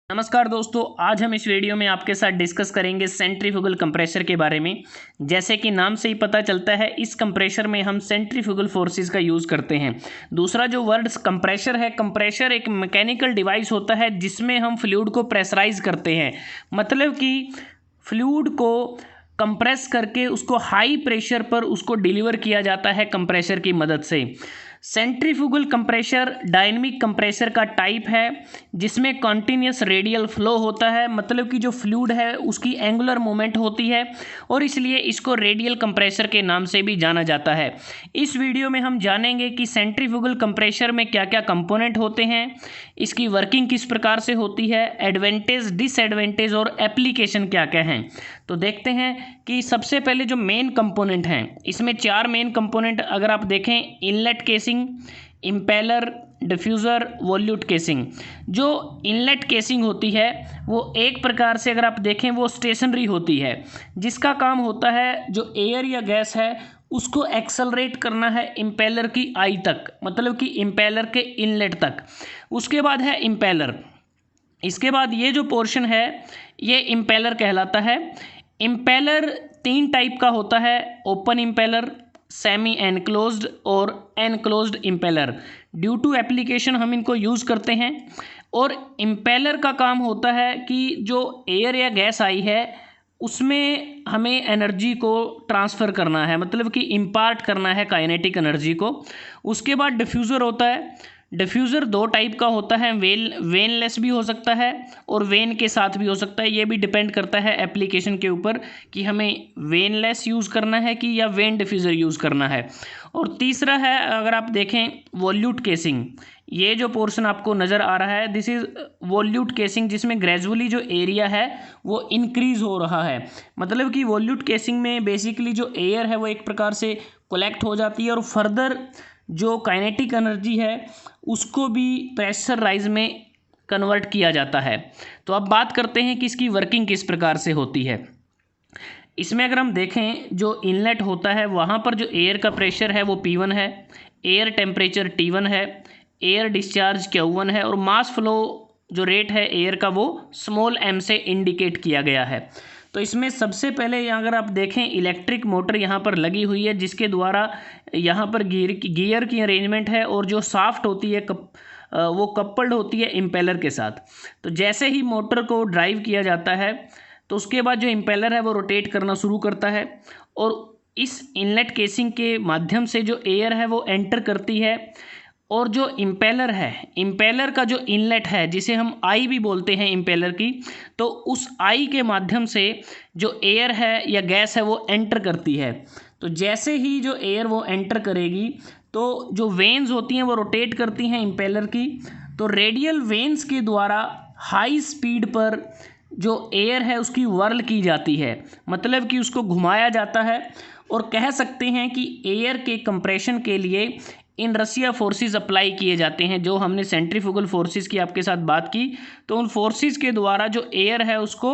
नमस्कार दोस्तों, आज हम इस वीडियो में आपके साथ डिस्कस करेंगे सेंट्रीफ्यूगल कंप्रेसर के बारे में। जैसे कि नाम से ही पता चलता है, इस कंप्रेसर में हम सेंट्रीफ्यूगल फोर्सेस का यूज़ करते हैं। दूसरा जो वर्ड कंप्रेसर है, कंप्रेसर एक मैकेनिकल डिवाइस होता है जिसमें हम फ्लूइड को प्रेशराइज करते हैं। मतलब कि फ्लूइड को कंप्रेस करके उसको हाई प्रेशर पर उसको डिलीवर किया जाता है कंप्रेसर की मदद से। सेंट्रीफ्यूगल कंप्रेसर डायनेमिक कंप्रेसर का टाइप है जिसमें कॉन्टिन्यूस रेडियल फ्लो होता है। मतलब कि जो फ्लूइड है उसकी एंगुलर मूवमेंट होती है और इसलिए इसको रेडियल कंप्रेसर के नाम से भी जाना जाता है। इस वीडियो में हम जानेंगे कि सेंट्रीफ्यूगल कंप्रेसर में क्या क्या कंपोनेंट होते हैं, इसकी वर्किंग किस प्रकार से होती है, एडवांटेज डिसएडवांटेज और एप्लीकेशन क्या क्या हैं। तो देखते हैं कि सबसे पहले जो मेन कंपोनेंट हैं, इसमें 4 मेन कंपोनेंट अगर आप देखें, inlet casing, impeller, diffuser, वॉल्यूट casing. जो इनलेट केसिंग होती है वो एक प्रकार से अगर आप देखें वो स्टेशनरी होती है, जिसका काम होता है जो एयर या गैस है उसको एक्सेलरेट करना है इम्पेलर की आई तक, मतलब कि इम्पेलर के इनलेट तक। उसके बाद है इम्पेलर। इसके बाद ये जो पोर्शन है ये इम्पेलर कहलाता है। इम्पेलर 3 टाइप का होता है, ओपन इम्पेलर, सेमी एनक्लोज्ड और enclosed impeller. Due to application हम इनको यूज़ करते हैं। और इम्पेलर का काम होता है कि जो एयर या गैस आई है उसमें हमें एनर्जी को ट्रांसफ़र करना है, मतलब कि इम्पार्ट करना है काइनेटिक एनर्जी को। उसके बाद डिफ्यूज़र होता है। डिफ्यूज़र 2 टाइप का होता है, वेनलेस भी हो सकता है और वेन के साथ भी हो सकता है। ये भी डिपेंड करता है एप्लीकेशन के ऊपर कि हमें वेनलेस यूज़ करना है कि या वेन डिफ्यूज़र यूज़ करना है। और तीसरा है, अगर आप देखें, वॉल्यूट केसिंग। ये जो पोर्शन आपको नज़र आ रहा है दिस इज़ वॉल्यूट केसिंग, जिसमें ग्रेजुअली जो एरिया है वो इंक्रीज़ हो रहा है। मतलब कि वॉल्यूट केसिंग में बेसिकली जो एयर है वो एक प्रकार से कलेक्ट हो जाती है और फर्दर जो काइनेटिक एनर्जी है उसको भी प्रेशर राइज में कन्वर्ट किया जाता है। तो अब बात करते हैं कि इसकी वर्किंग किस प्रकार से होती है। इसमें अगर हम देखें, जो इनलेट होता है वहाँ पर जो एयर का प्रेशर है वो P1 है, एयर टेम्परेचर T1 है, एयर डिस्चार्ज Q1 है और मास फ्लो जो रेट है एयर का वो स्मॉल m से इंडिकेट किया गया है। तो इसमें सबसे पहले अगर आप देखें, इलेक्ट्रिक मोटर यहाँ पर लगी हुई है जिसके द्वारा यहाँ पर गियर की अरेंजमेंट है और जो शाफ्ट होती है वो कपल्ड होती है इम्पेलर के साथ। तो जैसे ही मोटर को ड्राइव किया जाता है तो उसके बाद जो इम्पेलर है वो रोटेट करना शुरू करता है और इस इनलेट केसिंग के माध्यम से जो एयर है वो एंटर करती है। और जो इम्पेलर है, इम्पेलर का जो इनलेट है जिसे हम आई भी बोलते हैं इम्पेलर की, तो उस आई के माध्यम से जो एयर है या गैस है वो एंटर करती है। तो जैसे ही जो एयर वो एंटर करेगी तो जो वेन्स होती हैं वो रोटेट करती हैं इम्पेलर की। तो रेडियल वेन्स के द्वारा हाई स्पीड पर जो एयर है उसकी वर्ल की जाती है, मतलब कि उसको घुमाया जाता है। और कह सकते हैं कि एयर के कंप्रेशन के लिए इनर्शिया फोर्सेस अप्लाई किए जाते हैं। जो हमने सेंट्रीफ्यूगल फोर्सेस की आपके साथ बात की, तो उन फोर्सेस के द्वारा जो एयर है उसको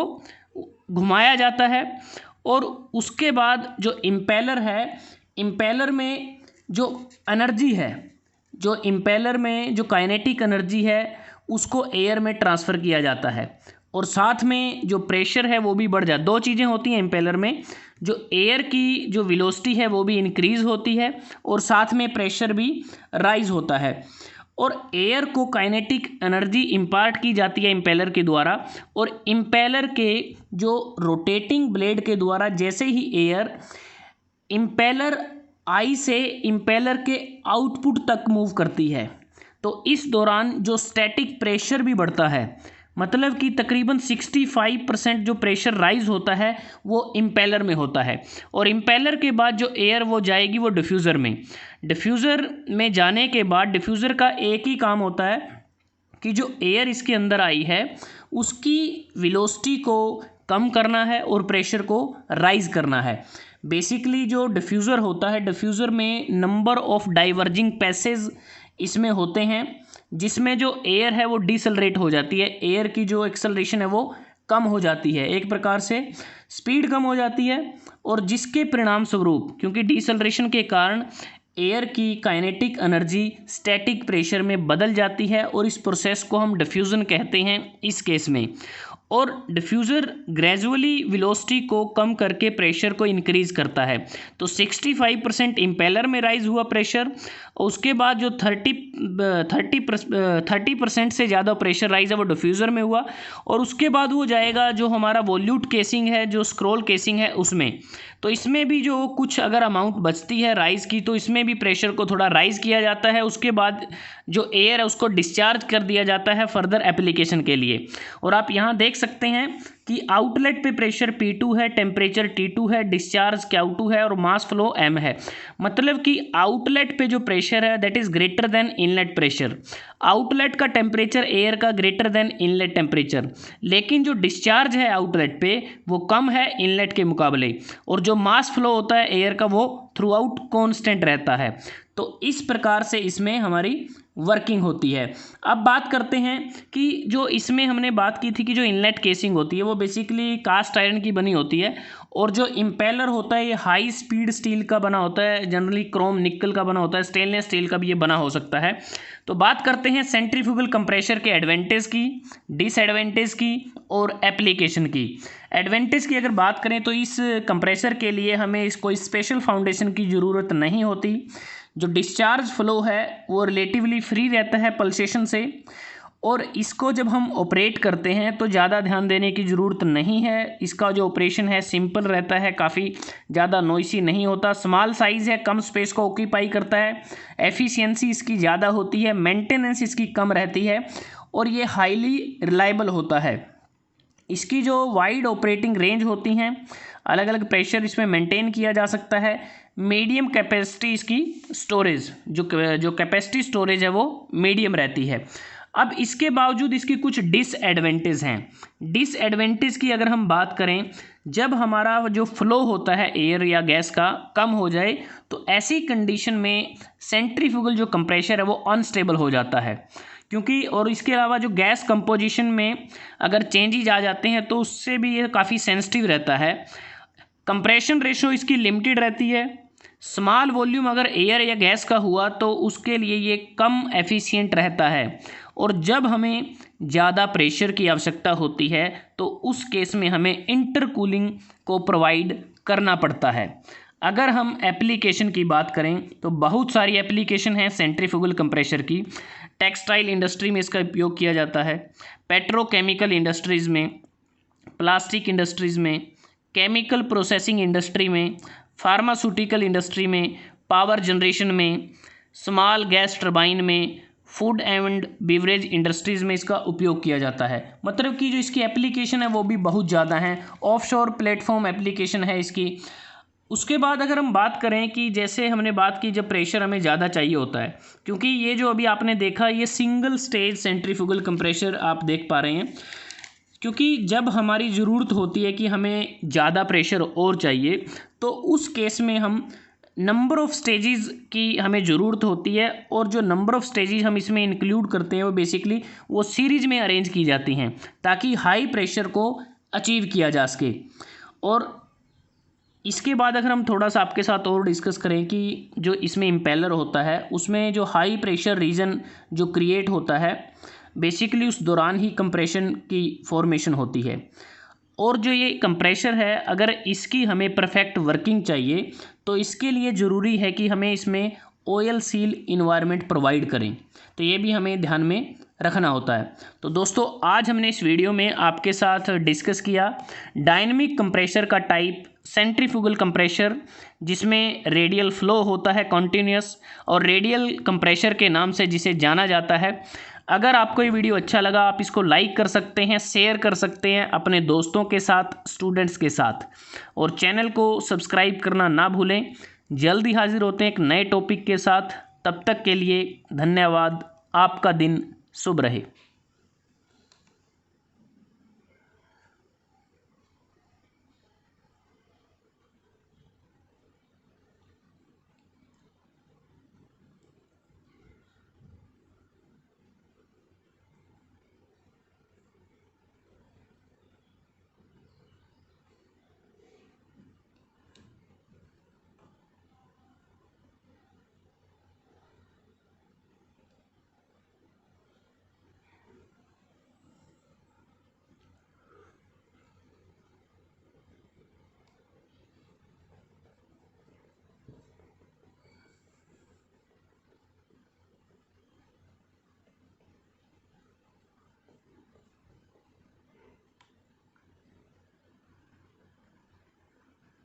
घुमाया जाता है। और उसके बाद जो इम्पेलर है, इम्पेलर में जो एनर्जी है, जो इम्पेलर में जो काइनेटिक एनर्जी है उसको एयर में ट्रांसफ़र किया जाता है और साथ में जो प्रेशर है वो भी बढ़ जाता है। 2 चीज़ें होती हैं इम्पेलर में, जो एयर की जो वेलोसिटी है वो भी इंक्रीज़ होती है और साथ में प्रेशर भी राइज होता है। और एयर को काइनेटिक एनर्जी इम्पार्ट की जाती है इम्पेलर के द्वारा। और इम्पेलर के जो रोटेटिंग ब्लेड के द्वारा जैसे ही एयर इम्पेलर आई से इम्पेलर के आउटपुट तक मूव करती है तो इस दौरान जो स्टैटिक प्रेशर भी बढ़ता है। मतलब कि तकरीबन 65% जो प्रेशर राइज होता है वो इम्पेलर में होता है। और इम्पेलर के बाद जो एयर वो जाएगी वो डिफ्यूज़र में। डिफ्यूज़र में जाने के बाद डिफ्यूज़र का एक ही काम होता है कि जो एयर इसके अंदर आई है उसकी वेलोसिटी को कम करना है और प्रेशर को राइज करना है। बेसिकली जो डिफ्यूज़र होता है, डिफ्यूज़र में नंबर ऑफ डाइवर्जिंग पैसेज इसमें होते हैं जिसमें जो एयर है वो डिसलरेट हो जाती है, एयर की जो एक्सेलरेशन है वो कम हो जाती है, एक प्रकार से स्पीड कम हो जाती है। और जिसके परिणाम स्वरूप, क्योंकि डिसलरेशन के कारण एयर की काइनेटिक एनर्जी स्टैटिक प्रेशर में बदल जाती है और इस प्रोसेस को हम डिफ्यूज़न कहते हैं इस केस में। और डिफ्यूज़र ग्रेजुअली वेलोसिटी को कम करके प्रेशर को इंक्रीज़ करता है। तो 65% इम्पेलर में राइज हुआ प्रेशर, और उसके बाद जो 30% से ज़्यादा प्रेशर राइज है वो डिफ्यूज़र में हुआ, और उसके बाद वो जाएगा जो हमारा वॉल्यूट केसिंग है, जो स्क्रॉल केसिंग है उसमें। तो इसमें भी जो कुछ अगर अमाउंट बचती है राइज़ की, तो इसमें भी प्रेशर को थोड़ा राइज़ किया जाता है। उसके बाद जो एयर है उसको डिस्चार्ज कर दिया जाता है फर्दर एप्लीकेशन के लिए। और आप यहाँ देख सकते हैं कि आउटलेट पे प्रेशर P2 है, टेम्परेचर T2 है, डिस्चार्ज Q2 है और मास फ्लो M है। मतलब कि आउटलेट पे जो प्रेशर है that is greater than inlet pressure. Outlet का टेम्परेचर एयर का ग्रेटर देन इनलेट टेम्परेचर, लेकिन जो डिस्चार्ज है आउटलेट पे वो कम है इनलेट के मुकाबले, और जो मास फ्लो होता है एयर का वो थ्रू आउट कॉन्स्टेंट रहता है। तो इस प्रकार से इसमें हमारी वर्किंग होती है। अब बात करते हैं कि जो इसमें हमने बात की थी कि जो इनलेट केसिंग होती है वो बेसिकली कास्ट आयरन की बनी होती है, और जो इम्पेलर होता है ये हाई स्पीड स्टील का बना होता है, जनरली क्रोम निकल का बना होता है, स्टेनलेस स्टील का भी ये बना हो सकता है। तो बात करते हैं सेंट्रीफ्यूगल कंप्रेशर के एडवांटेज की, डिसएडवांटेज की और एप्लीकेशन की। एडवांटेज की अगर बात करें तो इस कंप्रेसर के लिए हमें कोई स्पेशल फाउंडेशन की ज़रूरत नहीं होती। जो डिस्चार्ज फ्लो है वो रिलेटिवली फ्री रहता है पल्सेशन से, और इसको जब हम ऑपरेट करते हैं तो ज़्यादा ध्यान देने की ज़रूरत नहीं है। इसका जो ऑपरेशन है सिंपल रहता है, काफ़ी ज़्यादा नॉइसी नहीं होता, स्मॉल साइज़ है, कम स्पेस को ऑक्यूपाई करता है, एफिशिएंसी इसकी ज़्यादा होती है, मेंटेनेंस इसकी कम रहती है, और ये हाईली रिलायबल होता है। इसकी जो वाइड ऑपरेटिंग रेंज होती हैं, अलग अलग प्रेशर इसमें मेंटेन किया जा सकता है। मीडियम कैपेसिटी इसकी स्टोरेज, जो कैपेसिटी स्टोरेज है वो मीडियम रहती है। अब इसके बावजूद इसकी कुछ डिसएडवांटेज हैं। डिसएडवांटेज की अगर हम बात करें, जब हमारा जो फ्लो होता है एयर या गैस का कम हो जाए तो ऐसी कंडीशन में सेंट्रीफ्यूगल जो कंप्रेशर है वो अनस्टेबल हो जाता है, क्योंकि और इसके अलावा जो गैस कंपोजिशन में अगर चेंजेज आ जाते हैं तो उससे भी ये काफ़ी सेंसिटिव रहता है। कंप्रेशन रेशो इसकी लिमिटेड रहती है। स्मॉल वॉल्यूम अगर एयर या गैस का हुआ तो उसके लिए ये कम एफिशिएंट रहता है, और जब हमें ज़्यादा प्रेशर की आवश्यकता होती है तो उस केस में हमें इंटरकूलिंग को प्रोवाइड करना पड़ता है। अगर हम एप्लीकेशन की बात करें तो बहुत सारी एप्लीकेशन हैं सेंट्रीफ्यूगल कंप्रेशर की। टेक्सटाइल इंडस्ट्री में इसका उपयोग किया जाता है, पेट्रोकेमिकल इंडस्ट्रीज़ में, प्लास्टिक इंडस्ट्रीज़ में, केमिकल प्रोसेसिंग इंडस्ट्री में, फार्मास्यूटिकल इंडस्ट्री में, पावर जनरेशन में, स्मॉल गैस टरबाइन में, फूड एंड बेवरेज इंडस्ट्रीज़ में इसका उपयोग किया जाता है। मतलब कि जो इसकी एप्लीकेशन है वो भी बहुत ज़्यादा हैं, ऑफशोर प्लेटफॉर्म एप्लीकेशन है इसकी। उसके बाद अगर हम बात करें कि जैसे हमने बात की जब प्रेशर हमें ज़्यादा चाहिए होता है, क्योंकि ये जो अभी आपने देखा ये सिंगल स्टेज सेंट्रीफ्यूगल कंप्रेशर आप देख पा रहे हैं, क्योंकि जब हमारी ज़रूरत होती है कि हमें ज़्यादा प्रेशर और चाहिए तो उस केस में हम नंबर ऑफ़ स्टेजेस की हमें ज़रूरत होती है, और जो नंबर ऑफ़ स्टेजेस हम इसमें इंक्लूड करते हैं वो बेसिकली वो सीरीज़ में अरेंज की जाती हैं ताकि हाई प्रेशर को अचीव किया जा सके। और इसके बाद अगर हम थोड़ा सा आपके साथ और डिस्कस करें कि जो इसमें इम्पेलर होता है उसमें जो हाई प्रेशर रीजन जो क्रिएट होता है बेसिकली उस दौरान ही कंप्रेशन की फॉर्मेशन होती है। और जो ये कंप्रेशर है अगर इसकी हमें परफेक्ट वर्किंग चाहिए तो इसके लिए ज़रूरी है कि हमें इसमें ऑयल सील इन्वायरमेंट प्रोवाइड करें, तो ये भी हमें ध्यान में रखना होता है। तो दोस्तों आज हमने इस वीडियो में आपके साथ डिस्कस किया डायनेमिक कंप्रेशर का टाइप सेंट्रीफ्यूगल कंप्रेशर, जिसमें रेडियल फ्लो होता है कॉन्टीन्यूस, और रेडियल कंप्रेशर के नाम से जिसे जाना जाता है। अगर आपको ये वीडियो अच्छा लगा आप इसको लाइक कर सकते हैं, शेयर कर सकते हैं अपने दोस्तों के साथ, स्टूडेंट्स के साथ, और चैनल को सब्सक्राइब करना ना भूलें। जल्दी हाजिर होते हैं एक नए टॉपिक के साथ, तब तक के लिए धन्यवाद। आपका दिन शुभ रहे।